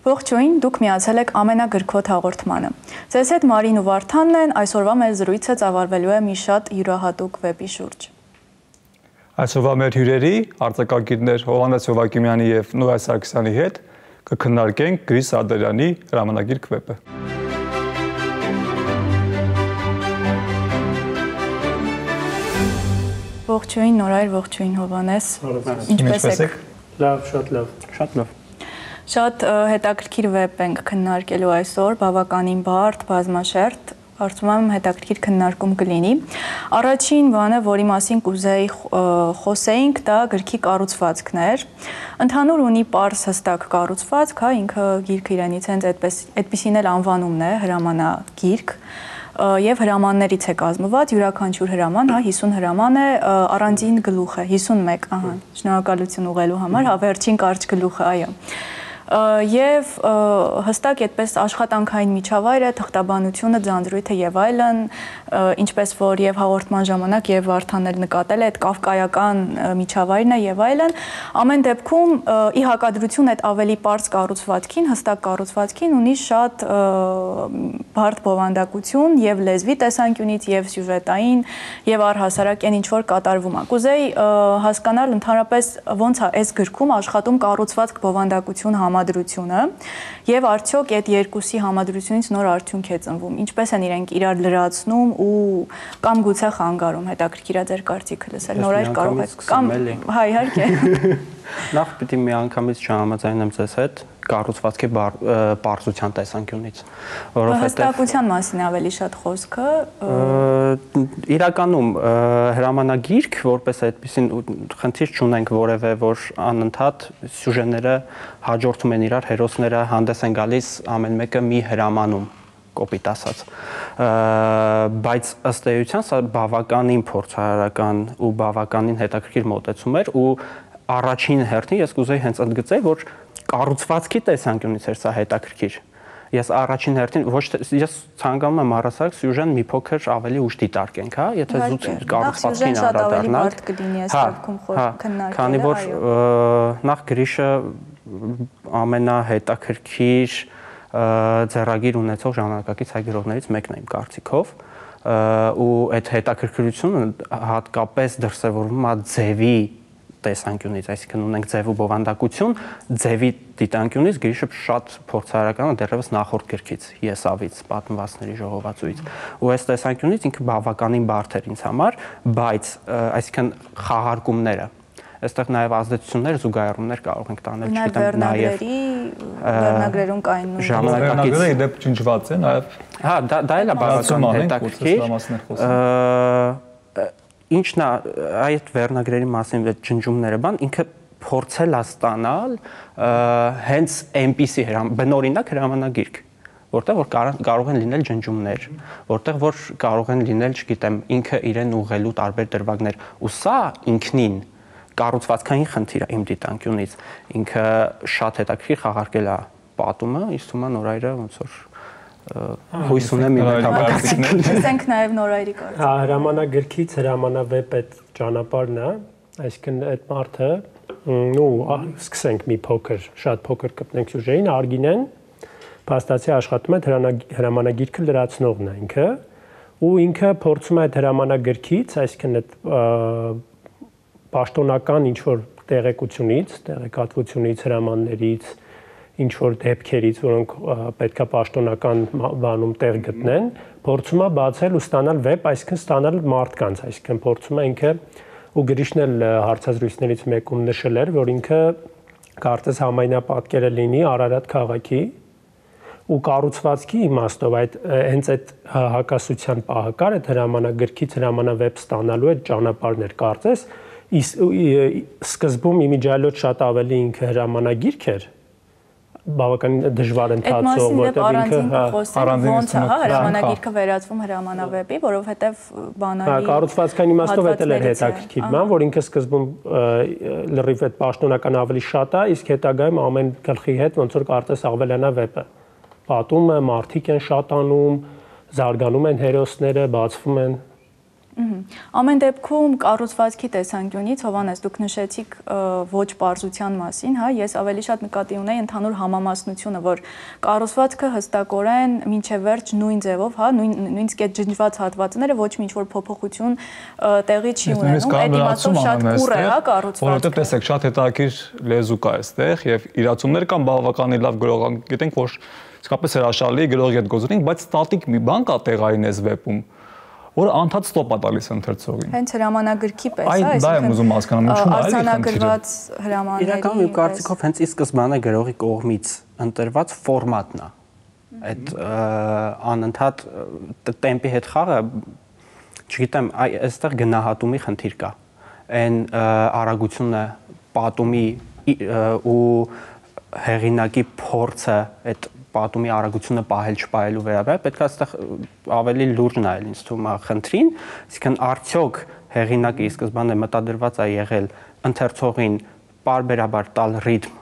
Ողջույն, դուք միացել եք ամենագրքոտ հաղորդմանը։ Ձեզ հետ Մարին ու Վարդանն են, այսօրվա մեր զրույցը ծավալվելու է մի շատ յուրահատուկ վեպի շուրջ։ Այսօրվա մեր հյուրերի արձակագիրներ Հովհաննես Հովակիմյանի եւ Նուրայ Սարգսյանի հետ կքննարկենք Գրիս Ադերյանի հրամանագիրք վեպը։ Ողջույն Նորայր, ողջույն Հովհաննես։ Ինչպես եք։ Լավ, շատ լավ, շատ լավ։ Շատ հետաքրքիր վեպ ենք քննարկելու այսօր, բավականին բարդ, բազմաշերտ, կարծում եմ հետաքրքիր քննարկում կլինի։ Առաջին բանը, որի մասին կուզեի խոսեինք, դա գրքի կառուցվածքն էր։ Ընդհանուր ունի պարզ հստակ կառուցվածք, հա, ինքը գիրքը իրենից հենց այդպիսին էլ անվանումն է, հրամանագիրք։ Եվ հրամաններից է կազմված, յուրաքանչյուր հրաման, հա, 50 հրաման է, առանձին գլուխ է, 51, ահա, շնորհակալություն ուղղելու համար, հա, վերջին կարճ գլուխը, այո։ Եվ հստակ այդպես աշխատանքային միջավայրը, թղթաբանությունը, ձանձրույթը եւ այլն, ինչպես որ եւ հաղորդման ժամանակ եւ Վարդանն էլ նկատել է, այդ կավկայական միջավայրն է եւ այլն, ամեն դեպքում ի հակադրություն այդ ավելի པարզ կառուցվածքին, հստակ կառուցվածքին ունի շատ բարդ բովանդակություն եւ լեզվի տեսանկյունից եւ սյուժետային եւ առհասարակ այն ինչ որ կատարվում է։ Կուզեի հասկանալ ընդհանրապես ոնց է այս գրքում աշխատում կառուցվածք բովանդակություն համադրությունը եւ արդյոք այդ երկուսի համադրությունից նոր արդյունք է ծնվում։ Ինչպես են իրենք իրար լրացնում ու կամ գուցե խանգարում, հետաքրքիր է ձեր կարծիքը լսել։ Նորայր կարող եք կամ հա իհարկե։ Նախ պիտի մի անգամից չհամաձայնեմ ձեզ հետ կառուցվածքի պարզության տեսանկյունից, որովհետեւ հստակության մասին ավելի շատ խոսքը իրականում հրամանագիրք որպես այդպեսին խնդիր չունենք որևէ որ անընդհատ սյուժեները հաջորդում են իրար, հերոսները հանդես են գալիս ամեն մեկը մի հրամանում կոպիտ ասած, բայց ըստ էության սա բավականին փորձարարական ու բավականին հետաքրքիր մոտեցում էր ու առաջին հերթին ես կուզեի հենց ընդգծել, որ կառուցվածքի տեսանկյունից էր սա հետաքրքիր։ Ես առաջին հերթին ոչ թե ես ցանկանում եմ առասարակ սյուժեն մի փոքր ավելի ուշ դիտարկենք, հա, եթե զուտ կառուցվածքին անդրադառնանք։ Քանի որ նախ Գրիշը ամենահետաքրքիր ձեռագիր ունեցող ժամանակակից հայ գրողներից մեկն է իմ կարծիքով, ու այդ հետաքրքրությունը հատկապես դրսևորվում է ձևի տեսանկյունից, այսինքն ունենք ձև ու բովանդակություն, ձևի դիտանկյունից Գրիշը շատ փորձարարական է դեռևս նախորդ գրքից, Եսավից, պատմվածքների ժողովածուից։ Ու այս տեսանկյունից ինքը բավականին բարդ էր ինձ համար, բայց այսինքն խաղարկումները, այստեղ նաև ազդեցություններ, զուգահեռումներ կարող ենք տանել, չգիտեմ, նաև վերնագրերում կային նույն ժամանակակից դեպ ջնջված է նաև։ Հա, դա էլ է բավական հետաքրքիր։ Ինչն է այդ վերնագրերի մասին այդ ջնջումները բան ինքը փորձել է ստանալ հենց այնպիսի բնօրինակ հրամանագիրք, որտեղ որ կարող են լինել ջնջումներ, որտեղ որ կարող են լինել, չգիտեմ, ինքը իրեն ուղղելու տարբեր դրվագներ, ու սա ինքնին կառուցվածքային խնդիր է իմ դիտանկյունից, ինքը շատ հետաքրքիր խաղարկել է պատումը, իսկ թվում է Նորայրը ոնց որ հույս ունեմ իմ հավաքածուներ։ Տեսենք նաև Նորայրի կարծիքը։ Հա, հրամանագրքից հրամանավեպ այդ ճանապարհն է, այսինքն այդ մարդը, ու սկսենք մի փոքր, շատ փոքր կպնենք սյուժեին, Արգինեն փաստացի աշխատում է հրամանագիրքը լրացնողն է ինքը, ու ինքը փորձում է այդ հրամանագրքից, այսինքն այդ պաշտոնական ինչ որ տեղեկությունից, տեղեկատվությունից, հրամաններից ինչ որ դեպքերից, որոնք պետքա պաշտոնական բանում տեղ գտնեն, փորձում է բացել ու ստանալ վեպ, այսինքն ստանալ մարդկանց, այսինքն փորձում է ինքը ու Գրիշն էլ հարցազրույցներից մեկում նշել էր, որ ինքը կարծես համայնապատկերը լինի Արարատ քաղաքի ու կառուցվածքի իմաստով այդ հենց այդ հակասության պահը կար, այդ հրամանագրքից հրամանավեպ ստանալու այդ ճանապարհն էր կարծես, սկզբում իմիջիայլոց շատ ավելի ինքը հրամանագիրք էր, բավականին դժվար ընթացող, որտեղ ինքը ոնց է հրամանագիրքը վերածվում հրամանավեպի, որովհետև բանալի կառուցվածքային իմաստով էլ էր հետաքրքիր բան, որ ինքը սկզբում լրիվ այդ պաշտոնական ավելի շատ է, իսկ հետագայում ամեն գլխի հետ ոնց որ կարծես ավելանա վեպը։ Պատումը մարդիկ են շատանում, զարգանում են հերոսները, բացվում են Ամեն դեպքում կառուցվածքի տեսանկյունից Հովհաննես դուք նշեցիք ոչ պարզության մասին, հա, ես ավելի շատ նկատի ունեի ընդհանուր համամասնությունը, որ կառուցվածքը հստակորեն մինչև վերջ նույն ձևով, հա, նույնիսկ այդ ջնջված հատվածները ոչ մի ինչ-որ փոփոխություն տեղի չի ունենում, այդ իմաստով շատ կուռ է, հա, կառուցվածքը։ Որովհետև տեսեք, շատ հետաքրքիր լեզու կա այստեղ եւ իրացումներ կան բավականին լավ գրողան, գիտենք, որ իսկապես հրաշալի գրողի հետ գործ ունենք, բայց ստատիկ մի բան կա տեղային այս վեպում, որը անդադ ստոպ է տալիս ընթերցողին։ Հենց հրամանագրքի պես, այս դա եմ ուզում հասկանալ, ինչու՞ այլ արձանագրված հրամանների։ Իրականում իմ կարծիքով հենց ի սկզբանե գրողի կողմից ընտրված ֆորմատն է։ Այդ անընդհատ տեմպի հետ խաղը, չգիտեմ, այստեղ գնահատումի խնդիր կա։ Այն արագությունը, պատումի ու հեղինակի փորձը այդ պատումի արագությունը պահել չպահելու վերաբերյալ պետք է այստեղ ավելի լուրջ նայել ինձ թվում է խնդրին, այսինքն արդյոք հեղինակը ի սկզբանե մտադրված է եղել ընթերցողին պարբերաբար տալ ռիթմ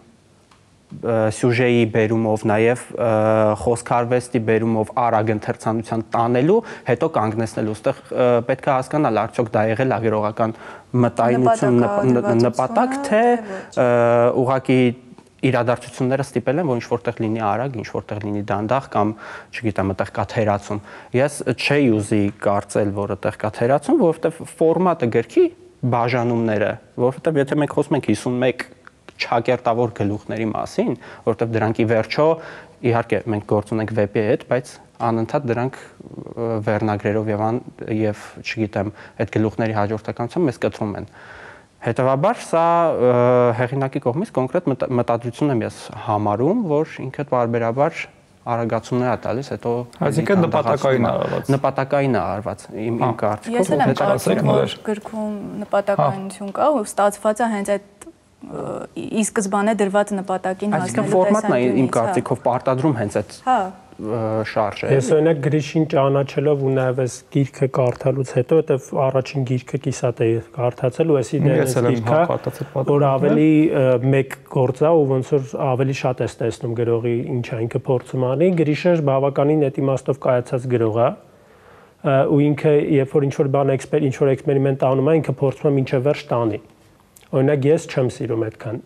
սյուժեի բերումով, նաև խոսքարվեստի բերումով արագ ընթերցանության տանելու, հետո կանգնեցնելու, այստեղ պետք է հասկանալ արդյոք դա եղել է գրողական մտայնություն նպատակ, թե ուղղակի իրադարձությունները ստիպել են, որ ինչ որտեղ լինի արագ, ինչ որտեղ լինի դանդաղ կամ, չգիտեմ, այդտեղ կա թերացում։ Ես չէի ուզի կարծել, որ այդտեղ կա թերացում, որովհետև ֆորմատը գրքի բաժանումները, որովհետև եթե մենք խոսում ենք 51 չակերտավոր գլուխների մասին, որովհետև դրանք ի վերջո, իհարկե, մենք գործ ունենք վեպի հետ, բայց անընդհատ դրանք վերնագրերով եւ, չգիտեմ, այդ գլուխների հաջորդականությամբ մեզ կտրում են։ Հետևաբար սա հեղինակի կողմից կոնկրետ մտադրություն եմ ես համարում, որ ինքը պարբերաբար արագացումներ է տալիս, հետո այսինքն նպատակային արված։ Նպատակային արված իմ կարծիքով։ Ես էլ եմ կարծում, որ գրքում նպատակայնություն կա ու ստացված է հենց այդ ի սկզբանե դրված նպատակին հասնելու տեսանկյունից։ Այսինքն ֆորմատն է իմ կարծիքով պարտադրում հենց այդ շարժը։ Ես օրինակ Գրիշին ճանաչելով ու նաև այս գիրքը կարդալուց հետո, այդտեղ առաջին գիրքը կիսատ էի կարդացել ու էսի դերից գիրքը, որ ավելի մեկ գործ է ու ոնց որ ավելի շատ ես տեսնում գրողի ինչ ինքը փորձում անի, Գրիշը բավականին այդ իմաստով կայացած գրող է ու ինքը երբ որ ինչ-որ բան ինչ-որ էքսպերիմենտ անում է, ինքը փորձում է մինչև վերջ տանի։ Օրինակ ես չեմ սիրում այդքան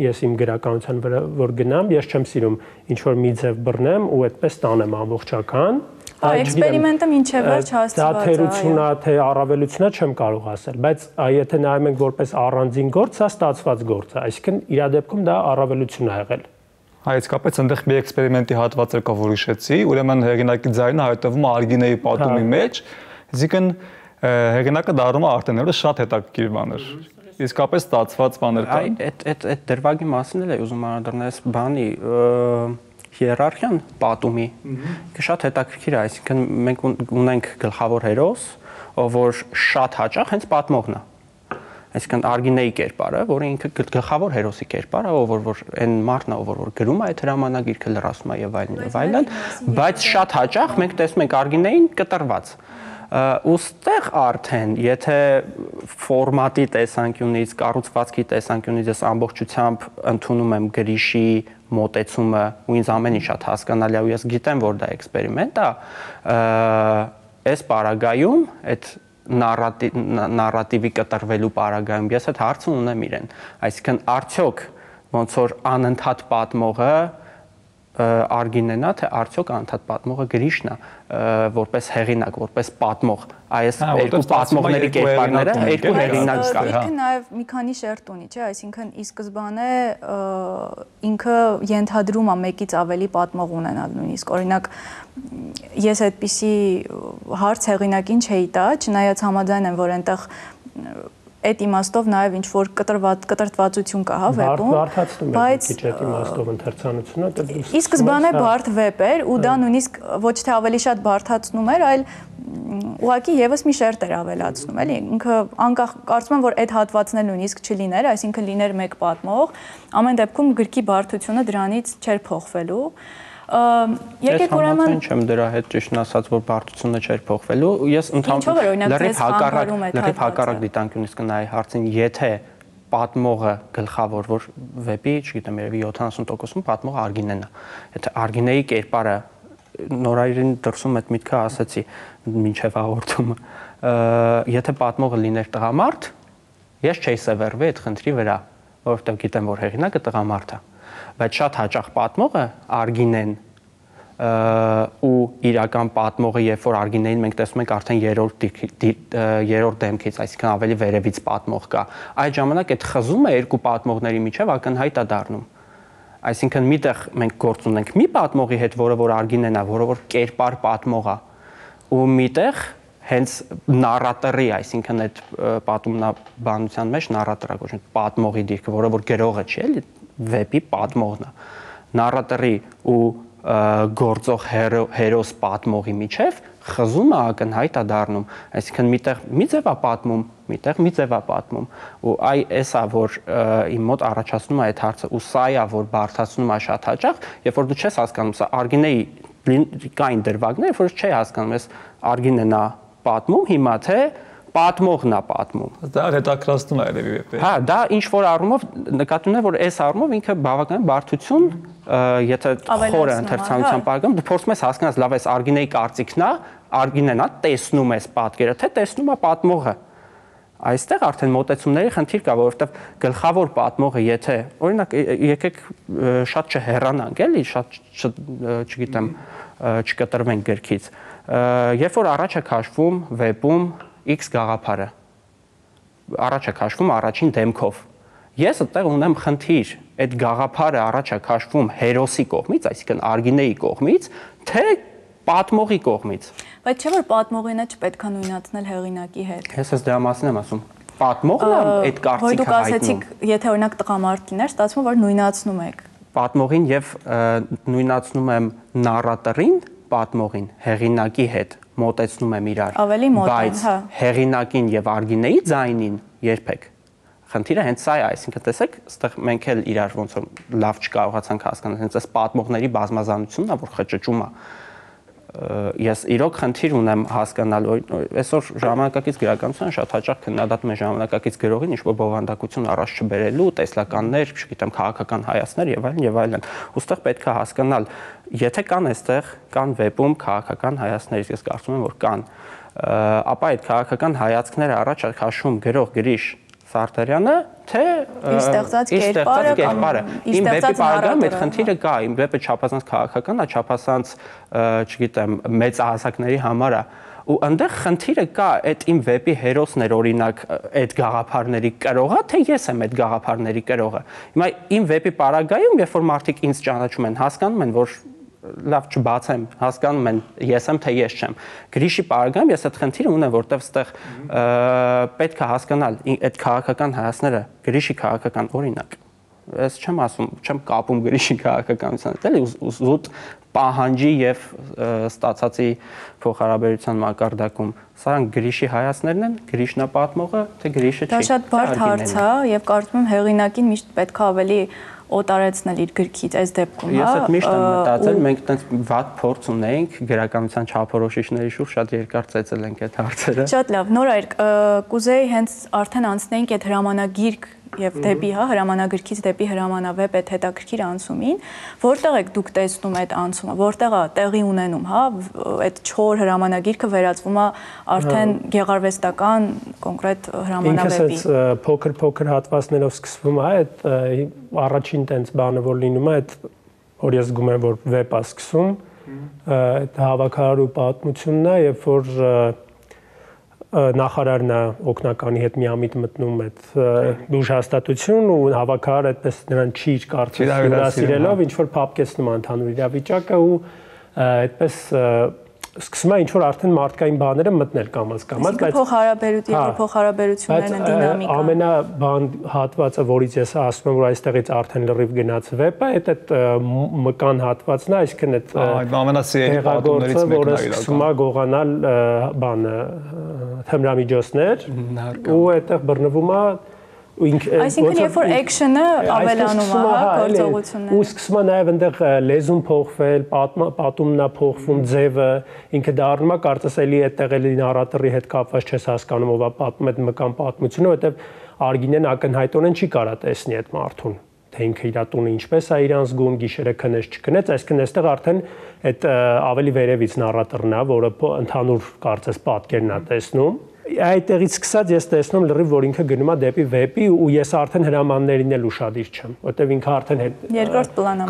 ես իմ գրականության վրա որ գնամ, ես չեմ սիրում ինչ որ մի ձև բռնեմ ու այդպես տանեմ ամբողջական։ Էքսպերիմենտը մինչև վերջ հասցված է։ Դա թերությունա, թե առավելությունա չեմ կարող ասել, բայց եթե նայում ենք որպես առանձին գործ, սա ստացված գործ է, այսինքն իր դեպքում դա առավելություն է եղել։ Իսկապես այնտեղ մի էքսպերիմենտի հատված եկա, որ հիշեցի, ուրեմն հեղինակի ձայնը հայտնվում է Արգինեի պատումի մեջ, այսինքն հեղինակը դառնում է արտենելու շատ հետաքրքիր բաներ։ Իսկապես ստացված բաներ կան։ Այդ դրվագի մասին էլ է ուզում անդրնել այս բանի հիերարխիան պատումի։ Շատ հետաքրքիր է, այսինքն մենք ունենք գլխավոր հերոս, ով որ շատ հաճախ հենց պատմողն է։ Այսինքն Արգինեի կերպարը, որը ինքը գլխավոր հերոսի կերպարը, ով որ այն մարդն է, ով որ գրում է այդ հրամանագիրքը, լրացում է եւ այլն, բայց շատ հաճախ մենք տեսնում ենք Արգինեին կտրված։ Ուստեղ արդեն, եթե ֆորմատի տեսանկյունից, կառուցվածքի տեսանկյունից ես ամբողջությամբ ընդունում եմ Գրիշի մոտեցումը ու ինձ ամեն ինչ շատ հասկանալի է ու ես գիտեմ, որ դա էքսպերիմենտ է, այս պարագայում այդ նարատիվի կտրվելու պարագայում ես այդ հարցը ունեմ իրեն, այսինքն արդյոք ոնց որ անընդհատ պատմողը Արգինեն է, թե արդյոք անընդհատ պատմողը Գրիշն է, որպես հեղինակ, որպես պատմող, այս երկու պատմողների կերպարները երկու հեղինակ կա։ Ինքը նաև մի քանի շերտ ունի, չէ, այսինքն ի սկզբանե ինքը ենթադրում է մեկից ավելի պատմող ունենալ նույնիսկ, օրինակ ես այդպիսի հարց հեղինակին չէի տա, չնայած համաձայն եմ, որ այնտեղ այդ իմաստով նաև ինչ որ կտրտվածություն կա, հա, վեպում, բայց քիչ այդ իմաստով ընթերցանությունը ի սկզբանե բարդ վեպ էր ու դա նույնիսկ ոչ թե ավելի շատ բարդացնում էր, այլ ուղղակի եւս մի շերտ էր ավելացնում, էլի, ինքը անկախ կարծում եմ, որ այդ հատվածն էլ նույնիսկ չլիներ, այսինքն լիներ մեկ պատմող, ամեն դեպքում գրքի բարդությունը դրանից չէր փոխվելու։ Եկեք ուրեմն չեմ դրա հետ ճիշտ ասած, որ բարդությունը չէր փոխվելու, ես ընդհանրապես լրիվ հակառակ դիտանկյունից կնայի հարցին, եթե պատմողը գլխավոր, որ վեպի, չգիտեմ, երևի 70%-ում պատմողը Արգինեն է։ Եթե Արգինեի կերպարը նորայրին դրսում այդ միտքը ասացի մինչև հաղորդումը։ Եթե պատմողը լիներ տղամարդ, ես չէի սևեռվի այդ խնդրի վրա, որովհետև գիտեմ, որ հեղինակը տղամարդ է։ Բայց շատ հաճախ պատմողը Արգինեն ու իրական պատմողը, երբ որ Արգինեին մենք տեսնում ենք արդեն երրորդ դեմքից, այսինքն ավելի վերևից պատմող կա, այդ ժամանակ այդ խզումը երկու պատմողների միջև ակնհայտ է դառնում։ Այսինքն միտեղ մենք գործ ունենք մի պատմողի հետ, որը որ Արգինեն է, որը որ կերպար պատմող է, ու միտեղ հենց նարատորի, այսինքն այդ պատումնաբանության մեջ նարատորը կոչվում է պատմողի դիրքը, որը որ գրողը չի, էլի վեպի պատմողն է։ Նարատորի ու գործող հերոս պատմողի միջև խզումը ակնհայտ է դառնում, այսինքն միտեղ մի ձև է պատմում, միտեղ մի ձև է պատմում, ու էսա որ իմ մոտ առաջացնում է այդ հարցը, ու սա է որ բարդացնում է շատ հաճախ, երբ որ դու չես հասկանում, սա Արգինեի կային դրվագներ, որ չի հասկանում, ես Արգինեն է պատմում հիմա թե պատմողն է պատմում։ Դա հետաքրքրացնում է երևի վեպը։ Հա, դա ինչ որ առումով նկատի ունի, որ այս առումով ինքը բավականին բարդություն, եթե խորը ընթերցանության պարագայում դու փորձում ես հասկանալ, լավ էս Արգինեի կարծիքն է, Արգինեն է տեսնում էս պատկերը, թե տեսնում է պատմողը։ Այստեղ արդեն մոտեցումների խնդիր կա, որովհետև գլխավոր պատմողը, եթե օրինակ եկեք շատ չհեռանանք, էլի, շատ չգիտեմ, չկտրվենք գրքից։ Երբ որ առաջ է քաշվում վեպում X գաղափարը, առաջ է քաշվում առաջին դեմքով։ Ես այդտեղ ունեմ խնդիր, այդ գաղափարը առաջ է քաշվում հերոսի կողմից, այսինքն Արգինեի կողմից, թե պատմողի կողմից։ Բայց չէ՞ որ պատմողինը չպետք է նույնացնել հեղինակի հետ։ Ես դրա մասին եմ ասում։ Պատմողն է այդ կարծիքը հայտնում։ Դուք ասեցիք, եթե օրինակ տղամարդ լիներ, ստացվում որ նույնացնում եք։ Պատմողին եւ նույնացնում եմ նարատորին, պատմողին հեղինակի հետ մոտեցնում եմ իրար։ Ավելի մոտ են, բայց հեղինակին եւ Արգինեի ձայնին երբեք։ Խնդիրը հենց սա է, այսինքն տեսեք, այստեղ մենք էլ իրար ոնց որ լավ չկարողացանք հասկանալ, հենց այս պատմողների բազմազանությունն է, որ խճճում է։ Ես իրոք խնդիր ունեմ հասկանալ, այսօր ժամանակակից գրականության շատ հաճախ քննադատում են ժամանակակից գրողին, ինչ-որ բովանդակություն առաջ չբերելու, տեսլականներ, չգիտեմ, քաղաքական հայացքներ եւ այլն եւ այլն։ Ոստեղ պետք է հասկանալ, եթե կան այստեղ, կան վեպում քաղաքական հայացքներ, ես կարծում եմ, որ կան, ապա այդ քաղաքական հայացքները առաջ քաշում գրող Գրիշ Սարտարյանը, թե իր ստեղծած կերպարը, իմ վեպի պարագայում այդ խնդիրը կա, իմ վեպը չափազանց քաղաքական է, չափազանց, չգիտեմ, մեծահասակների համար է, ու այնտեղ խնդիրը կա, այդ իմ վեպի հերոսն էր օրինակ այդ գաղափարների կրողը, թե ես եմ այդ գաղափարների կրողը։ Հիմա իմ վեպի պարագայում, երբ որ մարդիկ ինձ ճանաչում են, հասկանում են, որ լավ չբացեմ, հասկանում են ես եմ թե ես չեմ։ Գրիշի պարագայում ես այդ խնդիրը ունեմ, որտեվ այստեղ պետք է հասկանալ այդ քաղաքական հայացքները, Գրիշի քաղաքական օրինակ։ Ես չեմ ասում, չեմ կապում Գրիշի քաղաքականության հետ, էլի զուտ պահանջի եւ ստացածի փոխհարաբերության մակարդակում։ Սրանք Գրիշի հայացքներն են, Գրիշն է պատմողը, թե Գրիշը չի։ Դա շատ բարդ հարց է եւ կարծում եմ հեղինակին միշտ պետք է ավելի օտարեցնել իր գրքից այս դեպքում, հա։ Ես այդ միշտ եմ մտածել, մենք այտենց վատ փորձ ունենք գրականության չափորոշիչների շուրջ, շատ երկար ծեծել ենք այդ հարցերը։ Շատ լավ, Նորայր, կուզեի հենց արդեն անցնենք այդ հրամանագիրք եւ դեպի, հա, հրամանագրքից դեպի հրամանավեպ այդ հետաքրքիր անցումին, որտեղ եք դուք տեսնում այդ անցումը, որտեղ է տեղի ունենում, հա, այդ չոր հրամանագիրքը վերածվում է արդեն գեղարվեստական կոնկրետ հրամանավեպի։ Ինքս փոքր հատվածներով սկսվում է այդ առաջին տենց բանը որ լինում է այդ որ ես զգում եմ որ վեպ է սկսում այդ հավաքարարու պատմությունն է երբ որ նախարարն է օկնականի հետ միամիտ մտնում այդ դուժ հաստատություն ու հավաքարարը այդպես նրան չի կարծես հյուրասիրելով ինչ որ փապկեցնում է ընդհանուր իրավիճակը ու այդպես սկսում է ինչ որ արդեն մարդկային բաները մտնել կամաց, բայց փոխհարաբերություններն են դինամիկա։ Ամենաբան հատվածը, որից ես ասում եմ, որ այստեղից արդեն լրիվ գնաց վեպը, այդ մկան հատվածն է, այսինքն այդ ամենասիրելի պատումներից մեկն է, որը սկսում է գողանալ բանը թմրամիջոցներ ու այդտեղ բռնվում է Այսինքն երբ որ action-ը ավելանում է, հա, գործողությունները։ Ու սկսում է նաև այնտեղ լեզուն փոխվել, պատումն է փոխվում, ձևը, ինքը դառնում է կարծես էլի այդտեղ էլի նարատորի հետ կապված չես հասկանում, ով է պատմում այդ մկան պատմությունը, որովհետև Արգինեն ակնհայտորեն չի կարա տեսնի այդ մարդուն։ թե ինքը իր տունը ինչպես է իրան զգում, գիշերը քնեց չքնեց, այսինքն այստեղ արդեն այդ ավելի վերևից նարատորն է, որը ընդհանուր կարծես պատկերն է տեսնում։ Այդտեղից սկսած ես տեսնում լրիվ որ ինքը գնում է դեպի վեպի ու ես արդեն հրամաններին էլ ուշադիր չեմ, որտեվ ինքը արդեն երկրորդ պլանում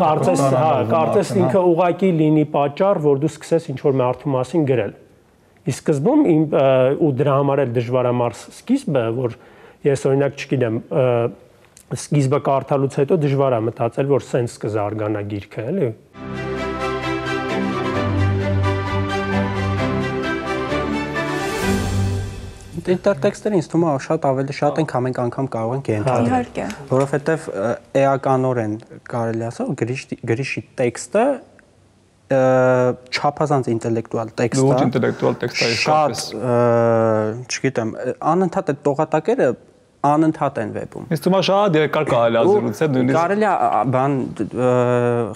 կարծես ինքը ուղակի լինի պատճառ, որ դու սկսես ինչ որ մարդու մասին գրել։ Իսկ սկզբում ու դրա համար էլ դժվարամարս սկիզբը, որ ես օրինակ չգիտեմ, սկիզբը կարդալուց հետո դժվար է մտածել, որ սենց կզարգանա գիրքը, էլի։ Ինտերտեքստերը ինձ թվում է ավելի շատ են, քան մենք անգամ կարող ենք ենթադրել։ Իհարկե։ Որովհետև էականորեն կարելի ասել, գրիչի տեքստը չափազանց ինտելեկտուալ տեքստ է։ Լուրջ ինտելեկտուալ տեքստ է, շատ, չգիտեմ, անընդհատ այդ տողատակերը անընդհատ են վեպում։ Իսկ դու շատ երկար կարելի է զրուցել նույնիսկ։ Կարելի է բան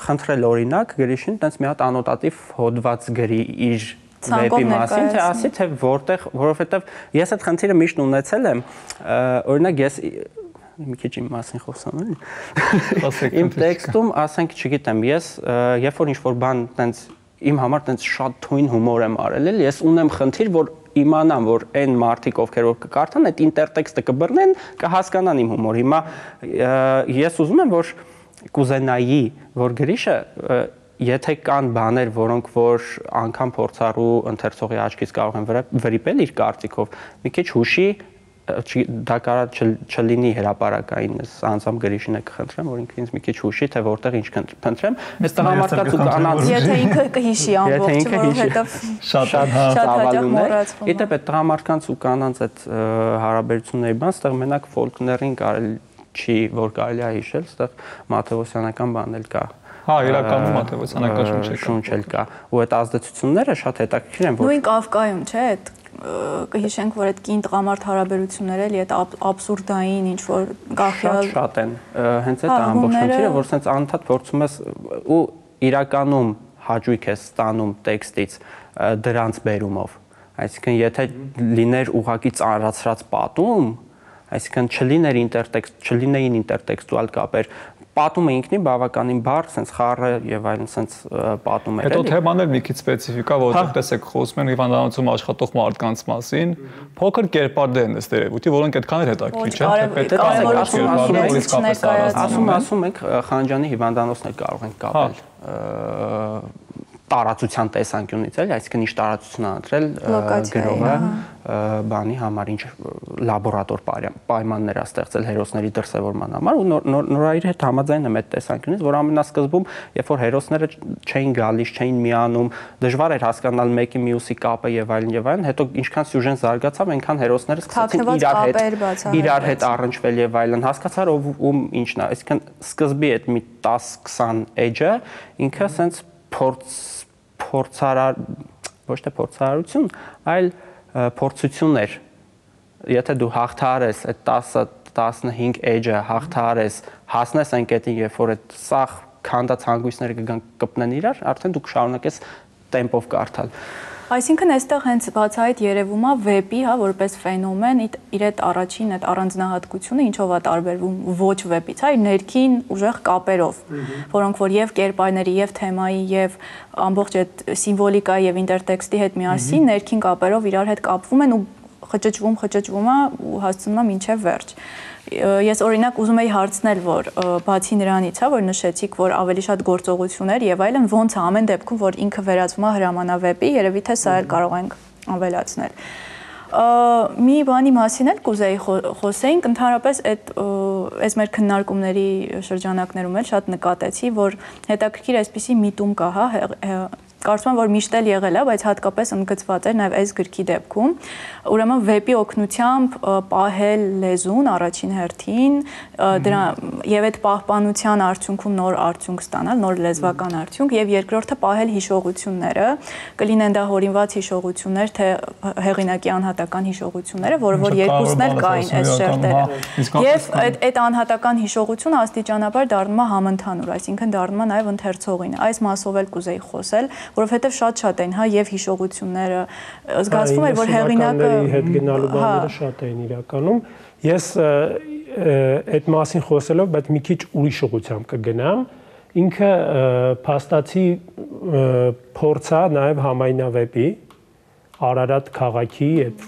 խնդրել օրինակ գրիչին, տենց մի հատ անոտատիվ հոդված գրի իր վեպի մասին, թե ասի, թե որտեղ, որովհետև ես այդ խնդիրը միշտ ունեցել եմ, օրինակ ես մի քիչ իմ մասին խոսամ, էլի։ Իմ տեքստում, ասենք, չգիտեմ, ես երբ որ ինչ-որ բան տենց իմ համար տենց շատ թույն հումոր եմ արել, էլի, ես ունեմ խնդիր, որ իմանամ, որ այն մարդիկ, ովքեր որ կկարդան, այդ ինտերտեքստը կբռնեն, կհասկանան իմ հումոր։ Հիմա ես ուզում եմ, որ կուզենայի, որ գրիչը եթե կան բաներ, որոնք որ անգամ փորձառու ընթերցողի աչքից կարող են վրիպել իր կարծիքով, մի քիչ հուշի, դա կարա չլինի հրապարակային, անձամբ գրիչին է կխնդրեմ, որ ինքը ինձ մի քիչ հուշի, թե որտեղ ինչ կփնտրեմ, այս տղամարդկանց ու կանանց, եթե ինքը կհիշի ամբողջը, որովհետև շատ հաճախ մոռացվում է։ Իդեպ այդ տղամարդկանց ու կանանց այդ հարաբերությունների բան, այստեղ մենակ ֆոլկներին կարելի չի, որ կարելի է հիշել, այստեղ մաթեոսյանական բան էլ կա։ Հա, իրականում մաթեոսյանական շունչ էլ կա։ Ու այդ ազդեցությունները շատ հետաքրքիր են, որ նույն Կավկայում, չէ՞, այդ կհիշենք, որ այդ կին տղամարդ հարաբերությունները էլի այդ աբսուրդային ինչ որ գախյալ շատ են։ Հենց այդ ամբողջ խնդիրը, որ sense անընդհատ փորձում ես ու իրականում հաճույք ես ստանում տեքստից դրանց բերումով։ Այսինքն եթե լիներ ուղակի ծառացրած պատում, այսինքն չլինեին ինտերտեքստուալ կապեր, պատումը ինքնին բավականին բարդ, sense խառը եւ այլն sense պատում էր։ Հետո թեման էլ մի քիչ սպეციფიკա, որովհետեւ տեսեք խոսում են հիվանդանոցում աշխատող մարդկանց մասին, փոքր կերպարներ են ըստ երևույթի, որոնք այդքան էլ հետաքրքիր չեն, թե պետք է ասում ենք Խանջանի հիվանդանոցն էլ կարող ենք կապել տարածության տեսանկյունից էլի, այսինքն ինչ տարածություն անդրել գրողը բանի համար, ինչ լաբորատոր պայմաններ է ստեղծել հերոսների դրսևորման համար ու նորայր հետ համաձայն եմ այդ տեսանկյունից, որ ամենասկզբում, երբ որ հերոսները չէին գալիս, չէին միանում, դժվար էր հասկանալ մեկի մյուսի կապը եւ այլն, հետո ինչքան սյուժեն զարգացավ, այնքան հերոսները սկսեցին իրար հետ առնչվել եւ այլն, հասկացար ում ինչն է, այսինքն սկզբի այդ մի 10-20 էջը ինքը sense ոչ թե փորձարարություն, այլ փորձություններ։ Եթե դու հաղթահարես այդ 10-15 էջը հաղթահարես, հասնես այն կետին, երբ որ այդ սաղ քանդած հանգույցները կգան կպնեն իրար, արդեն դու կշարունակես տեմպով կարդալ։ Այսինքն այստեղ հենց բացահայտ երևում է վեպի, հա, որպես ֆենոմեն, իր այդ առաջին այդ առանձնահատկությունը ինչով է տարբերվում ոչ վեպից, հա, իր ներքին ուժեղ կապերով, որոնք որ եւ կերպարների, եւ թեմայի, եւ ամբողջ այդ սիմվոլիկայի եւ ինտերտեքստի հետ միասին ներքին կապերով իրար հետ կապվում են ու խճճվում է ու հասցնում է մինչև վերջ։ Ես օրինակ ուզում եի հարցնել, որ բացի նրանից, հա, որ նշեցիք, որ ավելի շատ գործողություններ եւ այլն, ոնց է ամեն դեպքում, որ ինքը վերածվում է հրամանավեպի, երևի թե սա էլ կարող ենք ավելացնել։ Մի բանի մասին էլ կուզեի խոսեինք, ընդհանրապես այս մեր քննարկումների շրջանակներում էլ շատ նկատեցի, որ հետաքրքիր այսպիսի միտում կա, հա, կարծում եմ, որ միշտ էլ եղել է, բայց հատկապես ընդգծված էր նաև այս գրքի դեպքում, ուրեմն վեպի օգնությամբ պահել լեզուն առաջին հերթին, եւ այդ պահպանության արդյունքում նոր արդյունք ստանալ, նոր լեզվական արդյունք, եւ երկրորդը պահել հիշողությունները, կլինեն դա հորինված հիշողություններ, թե հեղինակի անհատական հիշողությունները, որը որ երկուսն էլ կային այս շերտերը։ Եվ այդ անհատական հիշողությունը աստիճանաբար դառնում է համընդհանուր, այսինքն դառնում է նաև ընթերցողին։ Այս մասով էլ կուզեի խոսել, որովհետև շատ են, հա, եւ հիշողությունները զգացվում է, որ հեղինակը հետ գնալու բաները շատ էին իրականում։ Ես այդ մասին խոսելով, բայց մի քիչ ուրիշ ուղղությամբ կգնամ, ինքը փաստացի փորձա նաև համայնավեպի Արարատ քաղաքի եւ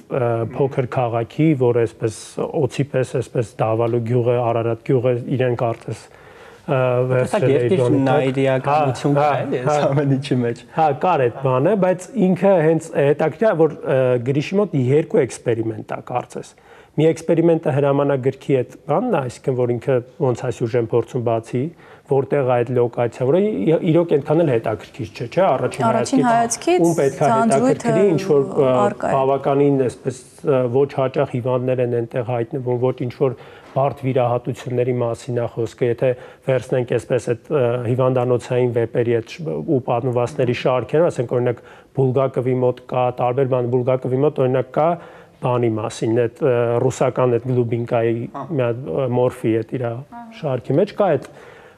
փոքր քաղաքի, որ այսպես օծի պես այսպես դավալու գյուղը, Արարատ գյուղը իրեն կարծես վերցրել նայրիականություն կա էլի այս ամեն ինչի մեջ։ Հա, կար այդ բանը, բայց ինքը հենց հետաքրքիր է, որ գրիշի մոտ երկու էքսպերիմենտ է կարծես։ Մի էքսպերիմենտը հրամանագրքի այդ բանն է, այսինքն որ ինքը ոնց է սյուժեն փորձում բացի, որտեղ է այդ լոկացիա, որը իրոք այնքան էլ հետաքրքիր չէ, առաջին հայացքից ում պետք է հետաքրքրի, ինչ որ բավականին այսպես ոչ հաճախ հիվանդներ են այնտեղ հայտնվում, ոչ ինչ որ բարդ վիրահատությունների մասին է խոսքը, եթե վերցնենք այսպես այդ հիվանդանոցային վեպերի այդ ու պատմվածքների շարքերը, ասենք օրինակ Բուլգակովի մոտ կա, տարբեր բան Բուլգակովի մոտ օրինակ կա բանի մասին, այդ ռուսական այդ Գլուբինկայի մի հատ մորֆի այդ իր շարքի մեջ կա այդ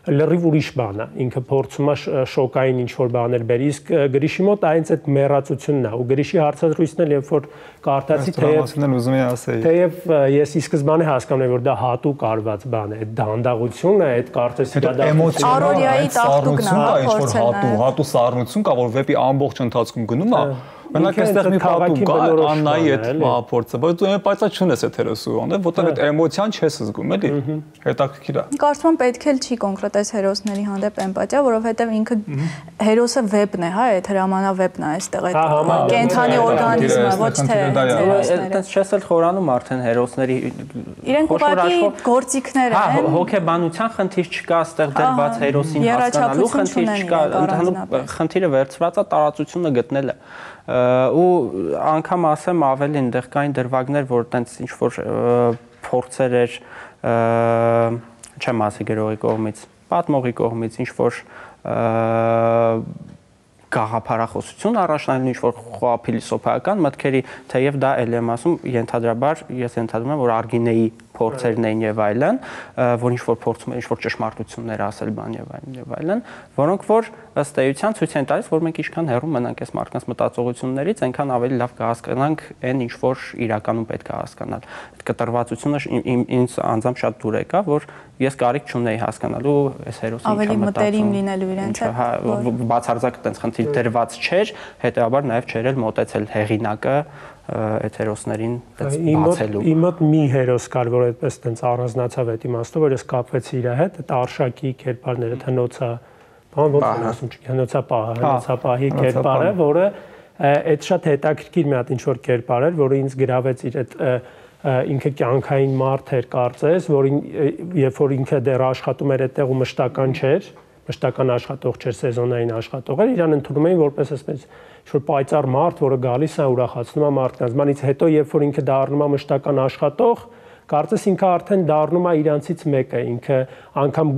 լրիվ ուրիշ բան է, ինքը փորձում է շոկային ինչ-որ բաներ բերի, իսկ գրիշի մոտ այնց այդ մեռածությունն է, ու գրիշի հարցազրույցն էլ երբ որ կարդացի, թեև ես ի սկզբանե հասկանում եմ, որ դա հատուկ արված բան է, այդ դանդաղությունը, այդ կարծես Արորիայի տաղտուկն է, հատու սառնություն կա, որ վեպի ամբողջ ընթացքում գնում է, Մենակ այստեղ մի պատում կա Աննայի այդ մահափորձը, բայց դու այնպես չունես այդ հերոսու անե, որտեղ այդ էմոցիան չես զգում, էլի։ Հետաքրքիր է։ Կարծում եմ պետք էլ չի կոնկրետ այս հերոսների հանդեպ էմպաթիա, որովհետև ինքը հերոսը վեպն է, հա, այդ հրամանավեպն է այստեղ այդ կենթանի օրգանիզմը, ոչ թե այդպես չես էլ խորանում արդեն հերոսների իրենք ուղղակի գործիքներ են։ Հոգեբանության խնդիր չկա, այստեղ դրված հերոսին հասկանալու խնդիր չկա, ընդհանուր խնդիրը վերցված է տարածությունը գտնելը։ Ու անգամ ասեմ ավելի այնտեղ կային դրվագներ, որ տենց ինչ որ փորձեր էր չեմ ասի գրողի կողմից, պատմողի կողմից ինչ որ գաղափարախոսություն առաջնային ինչ որ խոհափիլիսոփայական մտքերի, թեև դա էլ եմ ասում, ենթադրաբար ես ենթադրում եմ, որ Արգինեի փորձերն էին եւ այլն, որ ինչ որ փորձում են ինչ որ ճշմարտություններ ասել բան եւ այլն, որոնք որ ըստ էության ցույց են տալիս, որ մենք ինչքան հեռու մնանք այս մարդկանց մտածողություններից, այնքան ավելի լավ կհասկանանք այն ինչ որ իրականում պետք է հասկանալ։ Այդ կտրվածությունը ինձ անձամբ շատ դուր եկա, որ ես կարիք չունեի հասկանալու այս հերոսի ավելի մտերիմ լինելու իրենց հետ։ Բացարձակ այդպես խնդիր դրված չէր, հետեւաբար նաեւ չէր էլ մոտեցել հեղինակը այդ հերոսներին բացելու։ Իմ մոտ մի հերոս կար, որ այդպես տենց առանձնացավ այդ իմաստով, որ ես կապվեցի իր հետ, այդ Արշակի կերպարները, հնոցա, բան ոնց են ասում, հնոցապահի կերպարը, որը այդ շատ հետաքրքիր մի հատ ինչ որ կերպար էր, որը ինձ գրավեց իր այդ ինքը կյանքային մարդ էր կարծես, որին երբ որ ինքը դեռ աշխատում էր այդտեղ ու մշտական չէր, մշտական աշխատող չէր, սեզոնային աշխատող էր, իրան ընդունում էին որպես այսպես ինչ-որ պայծառ մարդ, որը գալիս է ուրախացնում է մարդկանց։ Մանից հետո երբ որ ինքը դառնում է մշտական աշխատող, կարծես ինքը արդեն դառնում է իրանցից մեկը, ինքը անգամ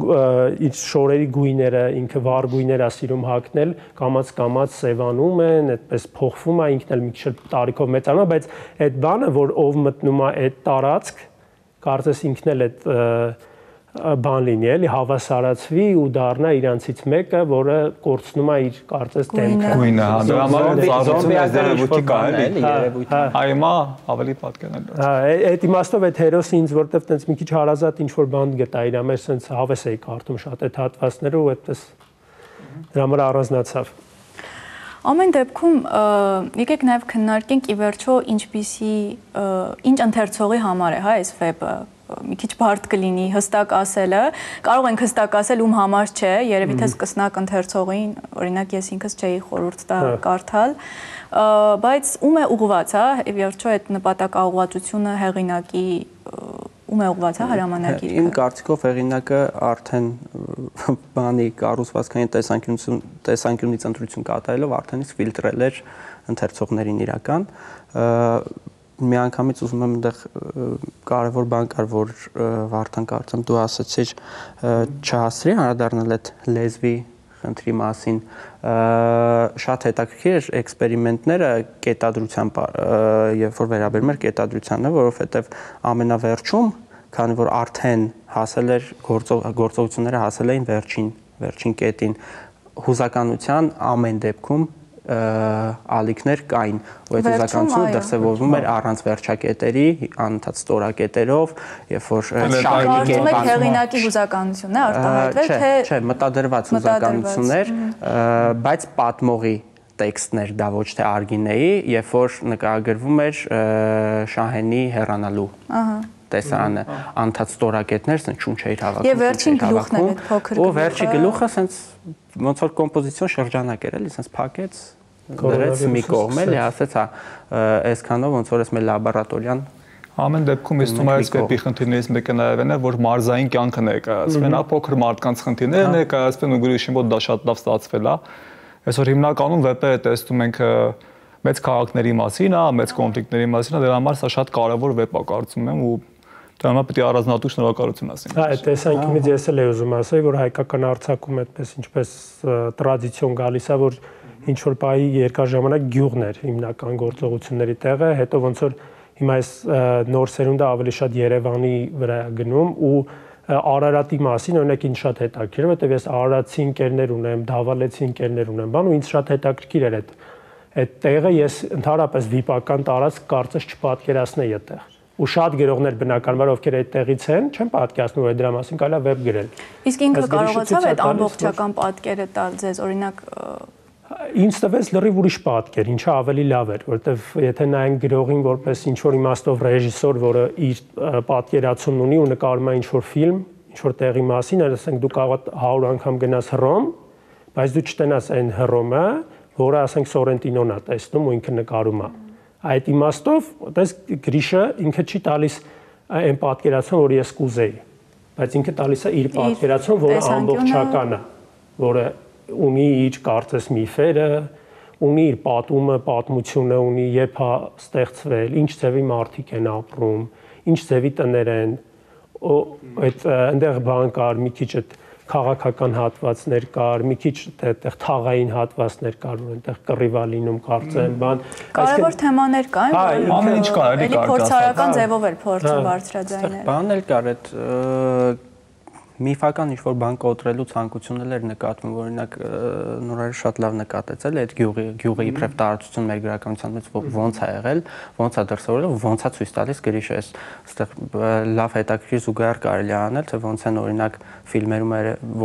իր շորերի գույները, ինքը վառ գույներ է սիրում հագնել, կամաց սևանում են, այդպես փոխվում է, ինքն էլ մի քիչ տարիքով մեծանում է, բայց այդ բանը, որ ով մտնում է այդ տարածք, կարծես ինքն էլ այդ բան լինի, էլի հավասարացվի ու դառնա իրանցից մեկը, որը կորցնում է իր կարծես դեմքը։ Գույնը, հա, դրա համար ծառայությունը երևույթի կա, էլի, երևույթի։ Այմա ավելի պատկերն է։ Հա, այդ իմաստով այդ հերոսը ինձ որտեվ տենց մի քիչ հարազատ ինչ որ բան գտա իր մեջ, սենց հավես էի կարդում շատ այդ հատվածները ու այդպես դրա համար առանձնացավ։ Ամեն դեպքում եկեք նաև քննարկենք ի վերջո ինչ ընթերցողի համար է, հա, այս վեպը մի քիչ բարդ կլինի հստակ ասելը, կարող ենք հստակ ասել ում համար չէ, երևի թե սկսնակ ընթերցողին, օրինակ ես ինքս չէի խորհուրդ տա կարդալ, բայց ում է ուղղված, հա, ի վերջո այդ նպատակաուղղվածությունը հեղինակի ում է ուղղված, հա, հրամանագիրքը։ Իմ կարծիքով հեղինակը արդեն բանի կառուցվածքային տեսանկյունից ընտրություն կատարելով արդեն իսկ ֆիլտրել էր ընթերցողներին իրական միանգամից ուզում եմ այնտեղ կարևոր բան կար, որ Վարդան կարծեմ դու ասացիր չհասցրի անդրադառնալ այդ լեզվի խնդրի մասին, շատ հետաքրքիր էքսպերիմենտները կետադրությամբ, երբ որ վերաբերում էր կետադրությանը, որովհետև ամենավերջում, քանի որ արդեն հասել էր գործողությունները հասել էին վերջին կետին, հուզականության ամեն դեպքում ալիքներ կային, ու այդ հուզականությունը դրսևորվում էր առանց վերջակետերի, անընդհատ ստորակետերով, երբ որ շահի հեղինակի հուզականությունն է արտահայտվել, թե չէ, մտադրված հուզականություններ, բայց պատմողի տեքստներ, դա ոչ թե Արգինեի, երբ որ նկարագրվում էր Շահենի հեռանալու տեսարանը, անընդհատ ստորակետներ, ասեն շունչ էր հավաքում։ Եվ վերջին գլուխն էր այդ փոքր գլուխը։ Ու վերջի գլուխը ասենց ոնց որ կոմպոզիցիոն շրջանակ էր, էլի, ասենց փակեց, դրեց մի կողմ, էլի, ասեց, այսքանով ոնց որ էս մեր լաբորատորիան։ Ամեն դեպքում ես թվում է այս վեպի խնդիրներից մեկը նաև այն է, որ մարզային կյանքը ներկայացվեն, փոքր մարդկանց խնդիրները ներկայացվեն ու գրիշին որ դա շատ լավ ստացվել է։ Այսօր հիմնականում վեպերը տեսնում ենք մեծ քաղաքների մասին, մեծ կոնֆլիկտների մասին, դրա համար սա շատ կարևոր վեպ է կարծում եմ ու դրա համար պետք է առանձնատու շնորհակալություն ասենք։ Այդ տեսանկյունից ես էլ ուզում ասել, որ հայկական արձակում այդպես ինչպես տրադիցիոն գալիս է, որ ինչ որ բայի երկար ժամանակ գյուղն էր հիմնական գործողությունների տեղը, հետո ոնց որ հիմա այս նոր սերունդը ավելի շատ Երևանի վրա գնում ու Արարատի մասին օրինակ ինձ շատ հետաքրքիր է, որտեղ ես արարատցի ընկերներ ունեմ, դավալեցի ընկերներ ունեմ, բան ու ինձ շատ հետաքրքիր էր այդ տեղը ես ընդհանրապես վիպական տարածք կարծես չպատկերացնեի այդտեղ։ Ու շատ գրողներ բնականաբար ովքեր այդ տեղից են, չեն պատկերացնում որ դրա մասին կարելի է վեբ գրել։ Իսկ ինքը կարողացավ այդ ամբողջական պատկերը տալ ձեզ, օրինակ ինձ տվեց լրիվ ուրիշ պատկեր, ինչը ավելի լավ էր, որովհետև եթե նայենք գրողին որպես ինչ որ իմաստով ռեժիսոր, որը իր պատկերացումն ունի ու նկարում է ինչ որ ֆիլմ, ինչ որ տեղի մասին, ասենք դու կարող 100 անգամ գնաս Հռոմ, բայց դու չտենաս այն Հռոմը, որը ասենք Սորենտինոն է տեսնում ու ինքը նկարում է։ Այդ իմաստով, այդպես Գրիշը ինքը չի տալիս այն պատկերացումը, որ ես կուզեի, բայց ինքը տալիս է իր պատկերացումը, որը ամբողջական է, որը ունի իր կարծես միֆերը, ունի իր պատումը, պատմությունը, ունի երբ է ստեղծվել, ինչ ձևի մարդիկ են ապրում, ինչ ձևի տներ են, այդ այնտեղ բան կար, մի քիչ այդ քաղաքական հատվածներ կար, մի քիչ այդտեղ թաղային հատվածներ կար, որ այնտեղ կռիվա լինում, կարծեմ, բան։ Կարևոր թեմաներ կային, ամեն ինչ կար, էլի կար։ Փորձարարական ձևով էր փորձում բարձրաձայնել։ Բան էլ կար այդ միֆական ինչ-որ բան կոտրելու ցանկությունն էր նկատվում, որ օրինակ Նորայրը շատ լավ նկատեց էլ այդ գյուղի իբրև տարածություն մեր գրականության մեջ ոնց է եղել, ոնց է դրսևորվել, ոնց է ցույց տալիս Գրիշը, այստեղ լավ հետաքրքիր զուգահեռ կարելի է անել, թե ոնց են օրինակ ֆիլմերում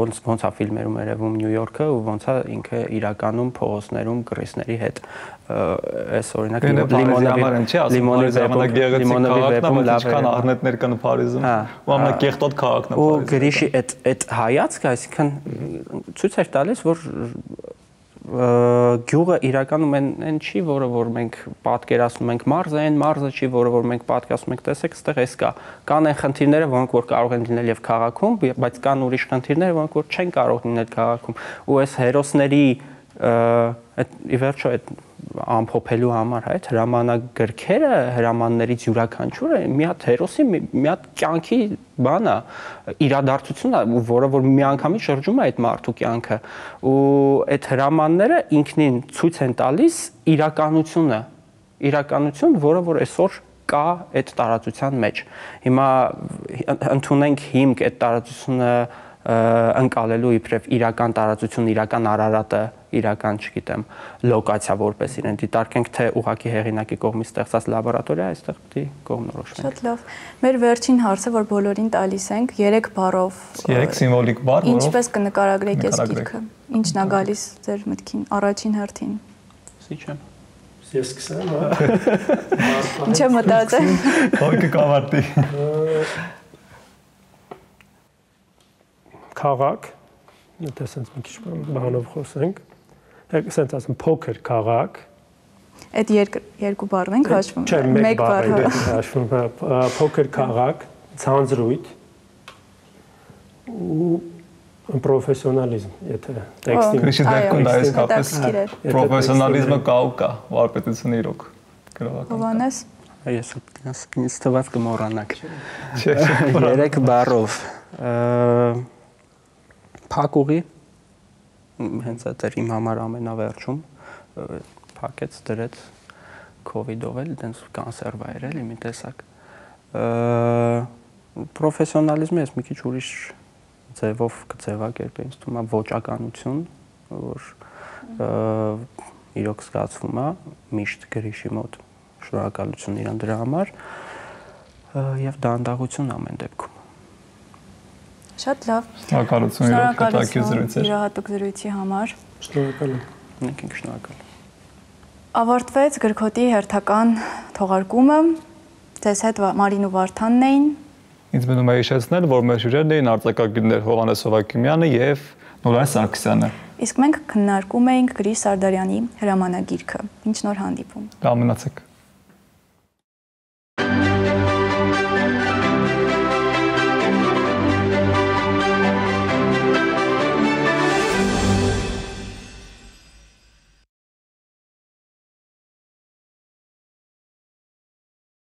ոնց է ֆիլմերում երևում Նյու Յորքը ու ոնց է ինքը իրականում փողոցներում կռիսների հետ այս օրինակ Լիմոնի վեպում լավ է առնետներ կան Փարիզում ու ամենակեղտոտ քաղաքն է Փարիզը։ Գրիշի այդ հայացքը, այսինքն ցույց էր տալիս, որ գյուղը իրականում այն չի, որը որ մենք պատկերացնում ենք մարզը չի, որը որ մենք պատկերացնում ենք, տեսեք, այստեղ էս կան այն խնդիրները, որոնք որ կարող են լինել եւ քաղաքում, բայց կան ուրիշ խնդիրներ, որոնք որ չեն կարող լինել քաղաքում։ Ու այս հերոսների ի վերջո այդ ամփոփելու համար այդ հրամանագրքերը, հրամաններից յուրաքանչյուրը մի հատ հերոսի, մի հատ կյանքի բան է, իրադարձություն է, որը որ միանգամից շրջում է այդ մարդու կյանքը, ու այդ հրամանները ինքնին ցույց են տալիս իրականություն, որը որ այսօր կա այդ տարածության մեջ։ Հիմա ընդունենք հիմք այդ տարածությունը ընկալելու իբրև իրական տարածություն, իրական Արարատը, իրական, չգիտեմ, լոկացիա որպես իրեն դիտարկենք, թե ուղղակի հեղինակի կողմից ստեղծած լաբորատորիա, այստեղ պետք է կողմնորոշվենք։ Շատ լավ։ Մեր վերջին հարցը, որ բոլորին տալիս ենք, 3 բառով։ 3 սիմվոլիկ բառ, որով ինչպես կնկարագրեք այս գիրքը։ Ինչն է գալիս ձեր մտքին առաջին հերթին։ Սիչեմ։ Ես սկսեմ։ Ինչ եմ մտածել։ Ոյկը կավարտի։ Քաղաք, դա sense մի քիչ բանով խոսենք, sense ասում փոքր քաղաք։ Այդ երկու բառն ենք հաշվում։ Չէ, մեկ բառ է հաշվում, փոքր քաղաք, ցանցրույթ ու պրոֆեսիոնալիզմ, եթե տեքստի Քրիշի դեպքում դա էս կապես պրոֆեսիոնալիզմը կա ու կա, վարպետությունը իրոք գրողական։ Հովանես ինձ թվաց կմոռանաք։ 3 բառով փակուղի հենց այդ էր իմ համար ամենավերջում փակեց դրեց կովիդով էլ դենց կանսերվա էր էլի մի տեսակ պրոֆեսիոնալիզմը ես մի քիչ ուրիշ ձևով կձևակերպեի ինձ թվում է ոճականություն որ իրոք զգացվում է միշտ Գրիշի մոտ։ Շնորհակալություն իրան դրա համար եւ դանդաղություն ամեն դեպքում։ Շատ լավ։ Շնորհակալություն հետաքրքիր զրույցի։ Յուրահատուկ զրույցի համար։ Շնորհակալ եմ։ Մենք ենք շնորհակալ։ Ավարտվեց գրքոտի հերթական թողարկումը։ Ձեզ հետ Մարին ու Վարդանն էին։ Ինձ մնում է հիշեցնել, որ մեր հյուրերն էին արձակագիրներ Հովհաննես Հովակիմյանը եւ Նորայր Սարգսյանը։ Իսկ մենք քննարկում էինք Գրիշ Սարդարյանի հրամանագիրքը։ Մինչ նոր հանդիպում։ Լավ մնացեք։